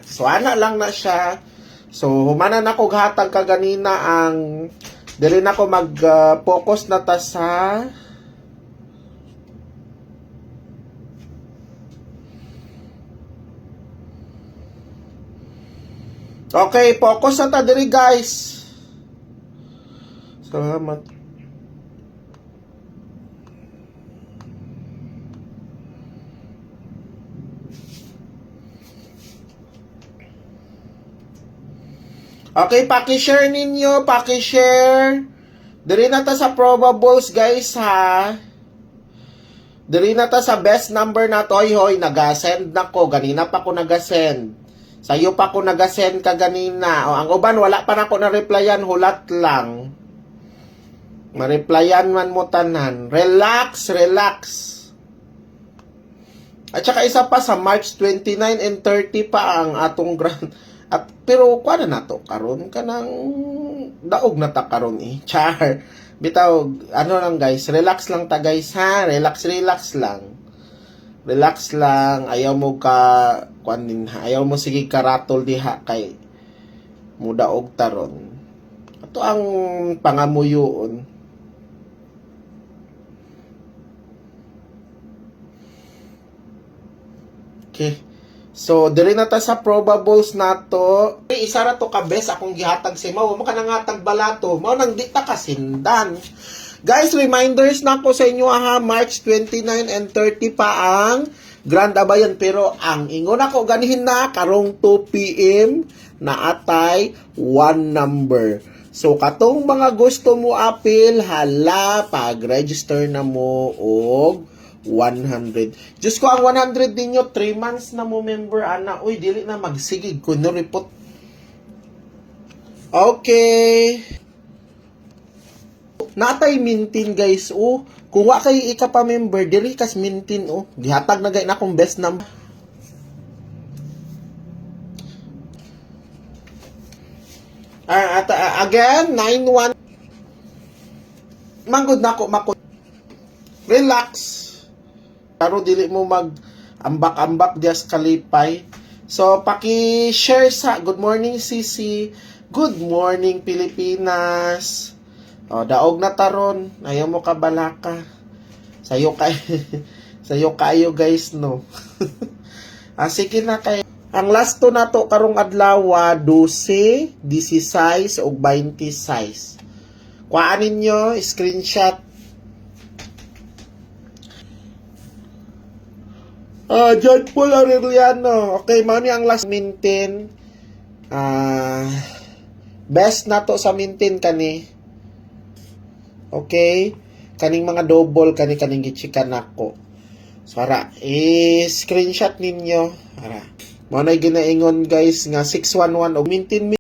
So ana lang na siya. So humanan ako hatag kaganina ang dili na ako mag-focus na ta sa okay, focus na ta diri guys. Salamat. Okay, paki-share ninyo, paki-share. Diri na ta sa probables guys ha. Diri na ta sa best number na to. Hoy, naga-send na ko. Ganina pa ko naga-send. Sa'yo pa ko naga-send ka ganina. O, ang uban, wala pa na ko na-replyan. Hulat lang. Ma-replyan man mo tanan. Relax, relax. At saka isa pa sa March 29 and 30 pa ang atong grand. At pero kuha na to karon ka nang daog na ta karon Char. Bitaw ano lang guys, relax lang ta guys ha. Relax lang. Relax lang, ayaw mo ka kuanin ha. Ayaw mo sige karatol diha kay mudaog taron. Ato ang pangamuyoon. Okay. So, diri na ta sa probables na to. Isa ra to ka best akong gihatag si Mao. Mo ka nang hatag balato. Mao nang di ta kasindan. Guys, reminders na ko sa inyo ha. March 29 and 30 pa ang Grand Abayan. Pero ang ingon ako ganihin na karong 2 PM na atay one number. So, katong mga gusto mo apil, hala, pag-register na mo og 100. Diyos ko, ang 100 ninyo, 3 months na mo member, ana. Uy, dili na magsigig ko no report. Okay. Natay mintin, guys. Oh, kung wa kay ika pa member, dili kas mintin. Oh, gihatag na gay na akong best number. Again, 91. Manggod na ako, relax. Pero dili mo mag ambak-ambak dias kalipay. So paki-share sa Good morning Sisi. Good morning Pilipinas. O daog na taron, ayaw mo ka balaka. Sayo kay sayo kayo guys no. Sige na kay. Ang last to na to karong adlaw 12, 16 ug 26. Kuhaan ninyo screenshot. John Paul Aureliano. Okay, mao ni ang last maintain. Best na to sa maintain kani. Okay? Kaning mga double kaning gichikan nako. So ara, screenshot ninyo. Ara. Mao na ginaingon guys nga 611 og maintain